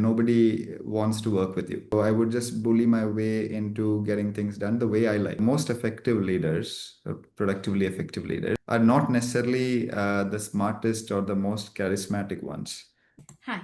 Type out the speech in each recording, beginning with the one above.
Nobody wants to work with you. So I would just bully my way into getting things done the way I like. Most effective leaders, productively effective leaders, are not necessarily the smartest or the most charismatic ones. Hi,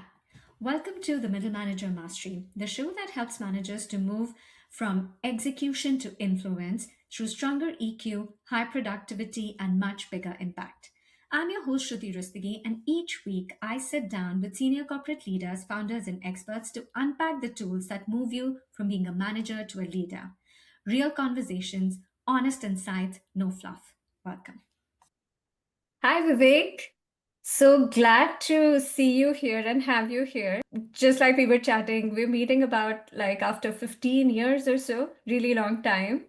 welcome to the Middle Manager Mastery, the show that helps managers to move from execution to influence through stronger EQ, high productivity, and much bigger impact. I'm your host, Shruti Rustagi, and each week I sit down with senior corporate leaders, founders, and experts to unpack the tools that move you from being a manager to a leader. Real conversations, honest insights, no fluff. Welcome. Hi, Vivek. So glad to see you here and have you here. Just like we were chatting, we're meeting about like after 15 years or so, really long time.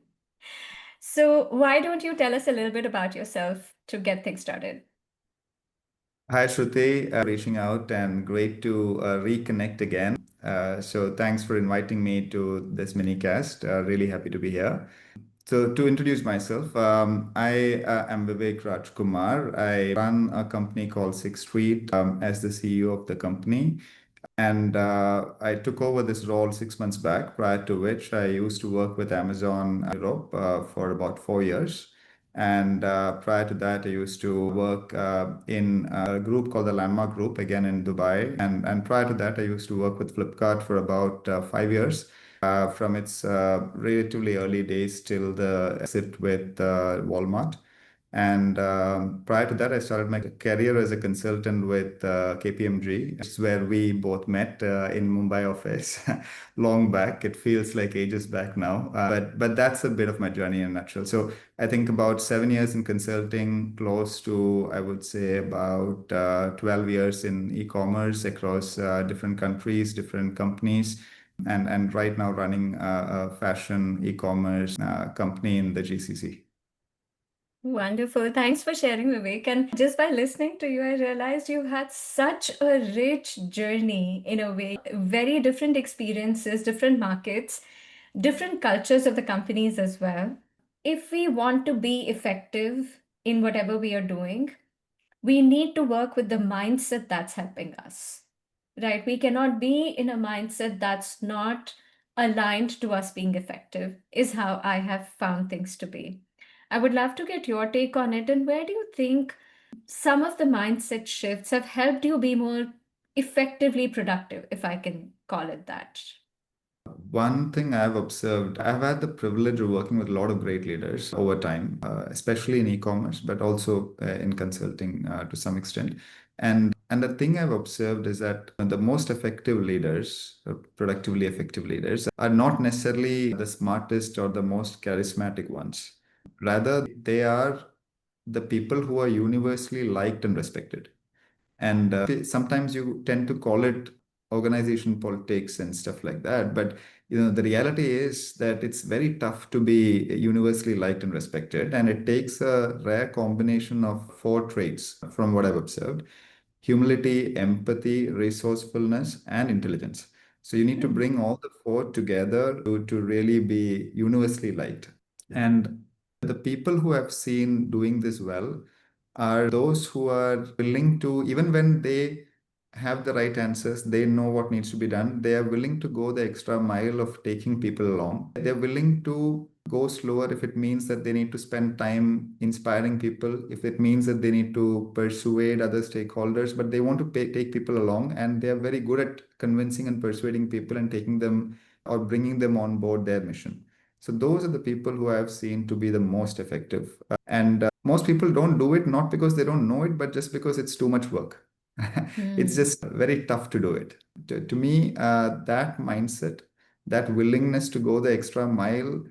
So, why don't you tell us a little bit about yourself to get things started? Hi, Shruti, reaching out and great to reconnect again. So thanks for inviting me to this mini cast. Really happy to be here. So to introduce myself, I am Vivek Rajkumar. I run a company called Sixth Street as the CEO of the company. And I took over this role 6 months back, prior to which I used to work with Amazon Europe for about 4 years. And prior to that, I used to work in a group called the Landmark Group, again in Dubai. And prior to that, I used to work with Flipkart for about 5 years, from its relatively early days till the exit with Walmart. And prior to that, I started my career as a consultant with KPMG. It's where we both met in Mumbai office long back. It feels like ages back now, but that's a bit of my journey in a nutshell. So I think about 7 years in consulting, close to I would say about 12 years in e-commerce across different countries, different companies. And right now running a fashion e-commerce company in the GCC. Wonderful. Thanks for sharing, Vivek. And just by listening to you, I realized you had such a rich journey in a way, very different experiences, different markets, different cultures of the companies as well. If we want to be effective in whatever we are doing, we need to work with the mindset that's helping us, right? We cannot be in a mindset that's not aligned to us being effective, is how I have found things to be. I would love to get your take on it. And where do you think some of the mindset shifts have helped you be more effectively productive, if I can call it that? One thing I've observed, I've had the privilege of working with a lot of great leaders over time, especially in e-commerce, but also in consulting to some extent. And the thing I've observed is that the most effective leaders, productively effective leaders, are not necessarily the smartest or the most charismatic ones. Rather, they are the people who are universally liked and respected. And sometimes you tend to call it organization politics and stuff like that. But the reality is that it's very tough to be universally liked and respected, and it takes a rare combination of four traits from what I've observed: humility, empathy, resourcefulness, and intelligence. So you need to bring all the four together to really be universally liked. And the people who I've seen doing this well are those who are willing to, even when they have the right answers, they know what needs to be done. They are willing to go the extra mile of taking people along. They're willing to go slower if it means that they need to spend time inspiring people, if it means that they need to persuade other stakeholders, but they want to take people along, and they are very good at convincing and persuading people and taking them or bringing them on board their mission. So those are the people who I have seen to be the most effective. And most people don't do it not because they don't know it, but just because it's too much work. It's Hmm. just very tough to do it. To me, that mindset, that willingness to go the extra mile,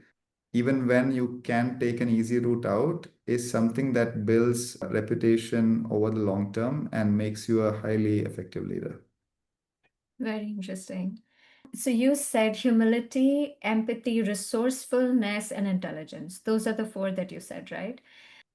even when you can take an easy route out, is something that builds a reputation over the long term and makes you a highly effective leader. Very interesting. So you said humility, empathy, resourcefulness, and intelligence. Those are the four that you said, right?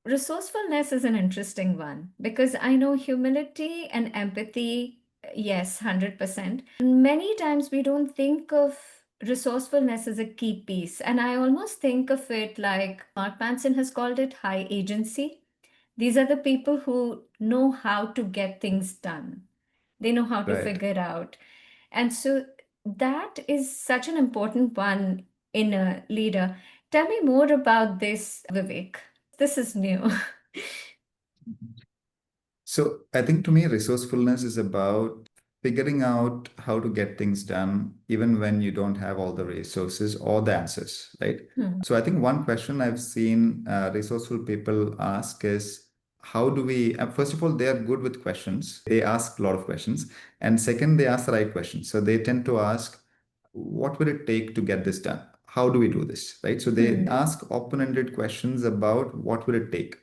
Resourcefulness is an interesting one because I know humility and empathy, yes, 100%. Many times we don't think of resourcefulness as a key piece. And I almost think of it like Mark Manson has called it high agency. These are the people who know how to get things done, they know how to Right. figure out. And so that is such an important one in a leader. Tell me more about this, Vivek. This is new. So I think to me, resourcefulness is about figuring out how to get things done, even when you don't have all the resources or the answers, right? Hmm. So I think one question I've seen resourceful people ask is, how do we, first of all, they are good with questions. They ask a lot of questions. And second, they ask the right questions. So they tend to ask, what will it take to get this done? How do we do this, right? So they Hmm. ask open-ended questions about what will it take.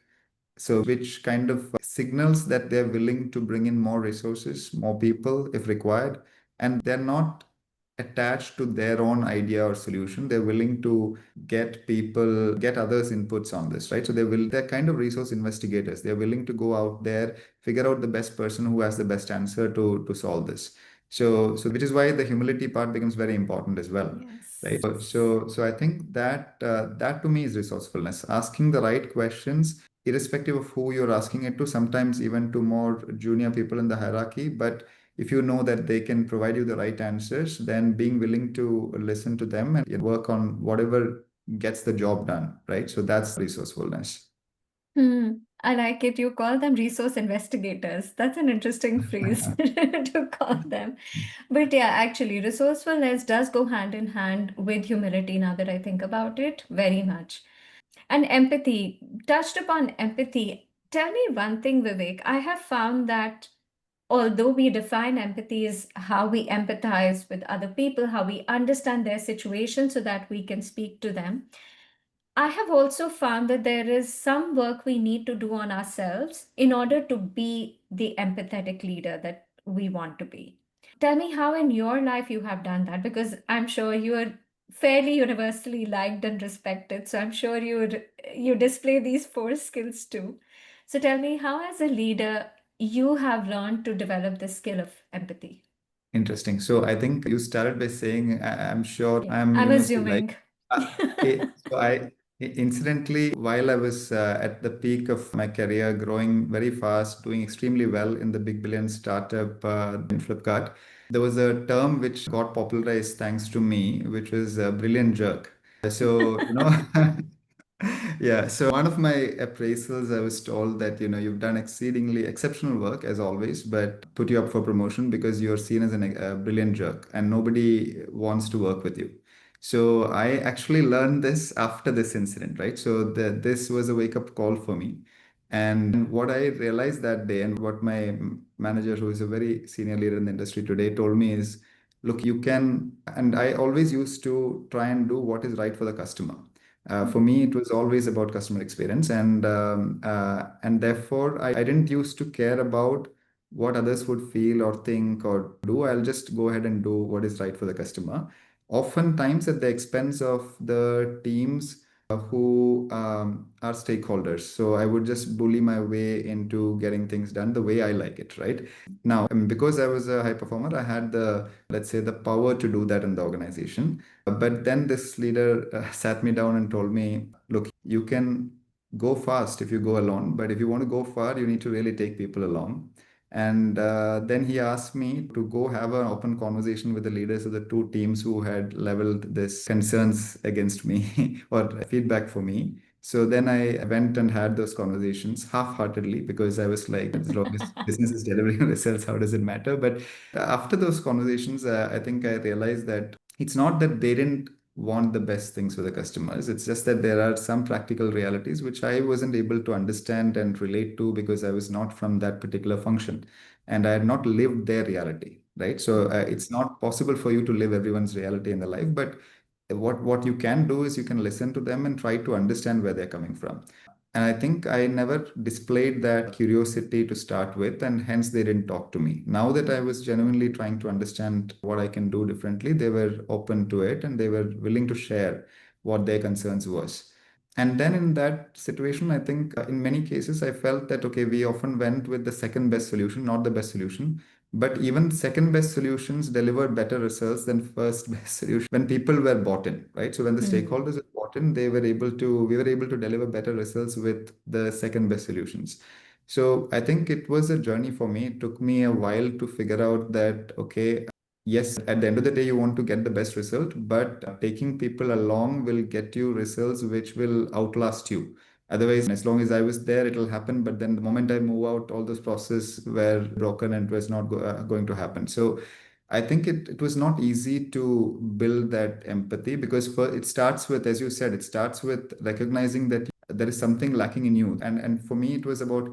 So, which kind of signals that they're willing to bring in more resources, more people if required, and they're not attached to their own idea or solution. They're willing to get people, get others' inputs on this, right? So they're kind of resource investigators. They're willing to go out there, figure out the best person who has the best answer to solve this. So which is why the humility part becomes very important as well, right? Yes. So I think that that to me is resourcefulness, asking the right questions irrespective of who you're asking it to, sometimes even to more junior people in the hierarchy. But if you know that they can provide you the right answers, then being willing to listen to them and work on whatever gets the job done, right? So that's resourcefulness. Hmm. I like it. You call them resource investigators. That's an interesting phrase to call them. But yeah, actually, resourcefulness does go hand in hand with humility now that I think about it, very much. And empathy, touched upon empathy. Tell me one thing, Vivek. I have found that although we define empathy as how we empathize with other people, how we understand their situation so that we can speak to them, I have also found that there is some work we need to do on ourselves in order to be the empathetic leader that we want to be. Tell me how in your life you have done that, because I'm sure you are fairly universally liked and respected. So I'm sure you display these four skills too. So tell me how, as a leader, you have learned to develop the skill of empathy. Interesting. So I think you started by saying, I'm sure Yeah, I'm I'm universally like. assuming. Incidentally, while I was at the peak of my career, growing very fast, doing extremely well in the big billion startup in Flipkart, there was a term which got popularized thanks to me, which was brilliant jerk. So, yeah. So one of my appraisals, I was told that, you've done exceedingly exceptional work as always, but put you up for promotion because you're seen as a brilliant jerk and nobody wants to work with you. So I actually learned this after this incident, right? So this was a wake-up call for me. And what I realized that day, and what my manager, who is a very senior leader in the industry today, told me is, look, you can, and I always used to try and do what is right for the customer. For me, it was always about customer experience, and therefore I didn't used to care about what others would feel or think or do. I'll just go ahead and do what is right for the customer, oftentimes at the expense of the teams who are stakeholders. So I would just bully my way into getting things done the way I like it, right? Now, because I was a high performer, I had the, let's say, the power to do that in the organization. But then this leader sat me down and told me, look, you can go fast if you go alone, but if you want to go far, you need to really take people along. And then he asked me to go have an open conversation with the leaders of the two teams who had leveled this concerns against me or feedback for me. So then I went and had those conversations half-heartedly because I was like, as long as business is delivering results, how does it matter? But after those conversations, I think I realized that it's not that they didn't want the best things for the customers. It's just that there are some practical realities which I wasn't able to understand and relate to because I was not from that particular function and I had not lived their reality, right? So it's not possible for you to live everyone's reality in the life, but what you can do is you can listen to them and try to understand where they're coming from. And I think I never displayed that curiosity to start with, and hence they didn't talk to me. Now that I was genuinely trying to understand what I can do differently, they were open to it and they were willing to share what their concerns was. And then in that situation, I think in many cases, I felt that, okay, we often went with the second best solution, not the best solution. But even second best solutions delivered better results than first best solution when people were bought in, right? So when the Hmm. stakeholders were bought in, we were able to deliver better results with the second best solutions. So I think it was a journey for me. It took me a while to figure out that, okay, yes, at the end of the day, you want to get the best result, but taking people along will get you results which will outlast you. Otherwise, as long as I was there, it'll happen. But then the moment I move out, all those processes were broken and it was not going to happen. So I think it was not easy to build that empathy because it starts with, as you said, it starts with recognizing that there is something lacking in you. And for me, it was about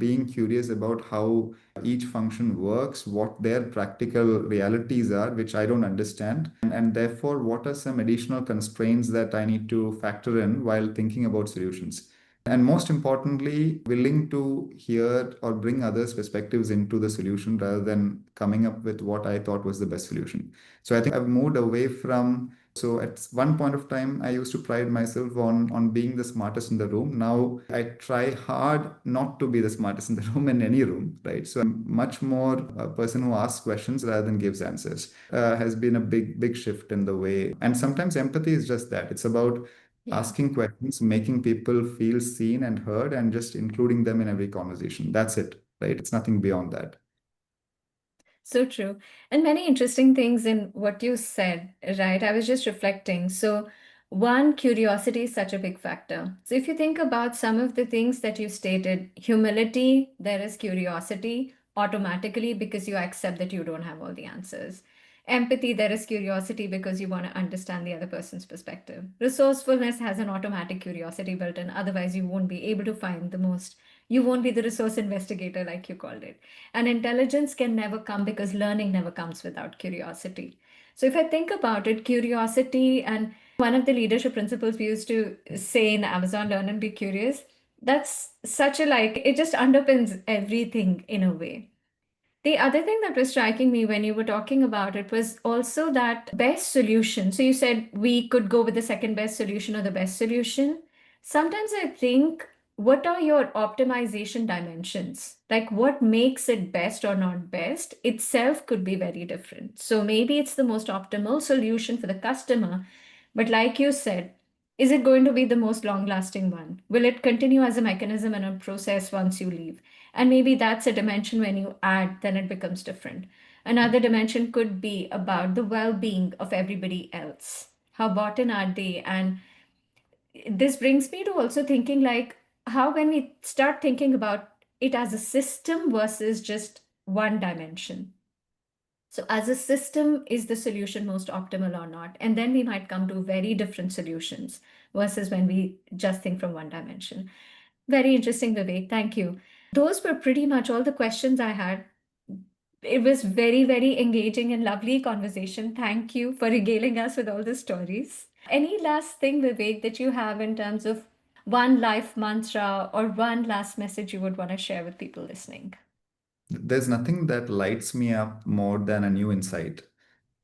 being curious about how each function works, what their practical realities are, which I don't understand, and therefore, what are some additional constraints that I need to factor in while thinking about solutions. And most importantly, willing to hear or bring others' perspectives into the solution rather than coming up with what I thought was the best solution. So I think I've moved away from. So at one point of time, I used to pride myself on being the smartest in the room. Now I try hard not to be the smartest in the room in any room, right? So I'm much more a person who asks questions rather than gives answers. Has been a big shift in the way. And sometimes empathy is just that. It's about Yeah. asking questions, making people feel seen and heard, and just including them in every conversation. That's it, right? It's nothing beyond that. So true. And many interesting things in what you said, right? I was just reflecting. So, one, curiosity is such a big factor. So, if you think about some of the things that you stated, humility, there is curiosity automatically because you accept that you don't have all the answers. Empathy, there is curiosity because you want to understand the other person's perspective. Resourcefulness has an automatic curiosity built in, otherwise, you won't be able to find the most, you won't be the resource investigator, like you called it. And intelligence can never come because learning never comes without curiosity. So, if I think about it, curiosity, and one of the leadership principles we used to say in Amazon, learn and be curious, that's such a like, it just underpins everything in a way. The other thing that was striking me when you were talking about it was also that best solution. So you said we could go with the second best solution or the best solution. Sometimes I think, what are your optimization dimensions? Like what makes it best or not best itself could be very different. So maybe it's the most optimal solution for the customer. But like you said, is it going to be the most long lasting one? Will it continue as a mechanism and a process once you leave? And maybe that's a dimension when you add, then it becomes different. Another dimension could be about the well being of everybody else. How bought in are they? And this brings me to also thinking like, how can we start thinking about it as a system versus just one dimension? So, as a system, is the solution most optimal or not? And then we might come to very different solutions versus when we just think from one dimension. Very interesting, Vivek. Thank you. Those were pretty much all the questions I had. It was very, very engaging and lovely conversation. Thank you for regaling us with all the stories. Any last thing, Vivek, that you have in terms of one life mantra or one last message you would want to share with people listening? There's nothing that lights me up more than a new insight.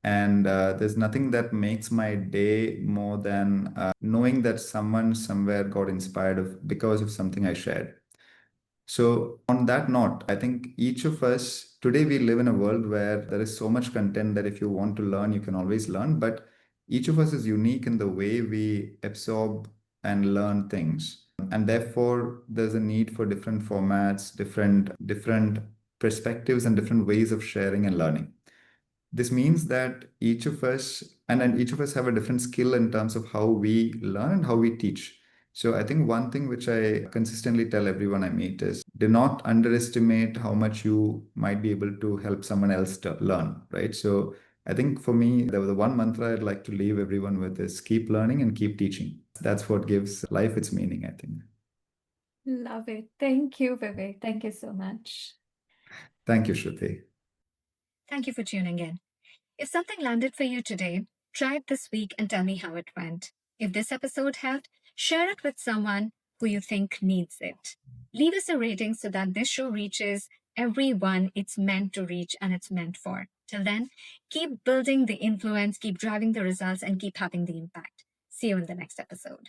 And there's nothing that makes my day more than knowing that someone somewhere got inspired because of something I shared. So, on that note, I think each of us today we live in a world where there is so much content that if you want to learn, you can always learn. But each of us is unique in the way we absorb and learn things. And therefore, there's a need for different formats, different perspectives, and different ways of sharing and learning. This means that each of us, and then each of us have a different skill in terms of how we learn and how we teach. So I think one thing which I consistently tell everyone I meet is do not underestimate how much you might be able to help someone else to learn, right? So I think for me, the one mantra I'd like to leave everyone with is keep learning and keep teaching. That's what gives life its meaning, I think. Love it. Thank you, Vivek. Thank you so much. Thank you, Shruti. Thank you for tuning in. If something landed for you today, try it this week and tell me how it went. If this episode helped, share it with someone who you think needs it. Leave us a rating so that this show reaches everyone it's meant to reach and it's meant for. Till then, keep building the influence, keep driving the results, and keep having the impact. See you in the next episode.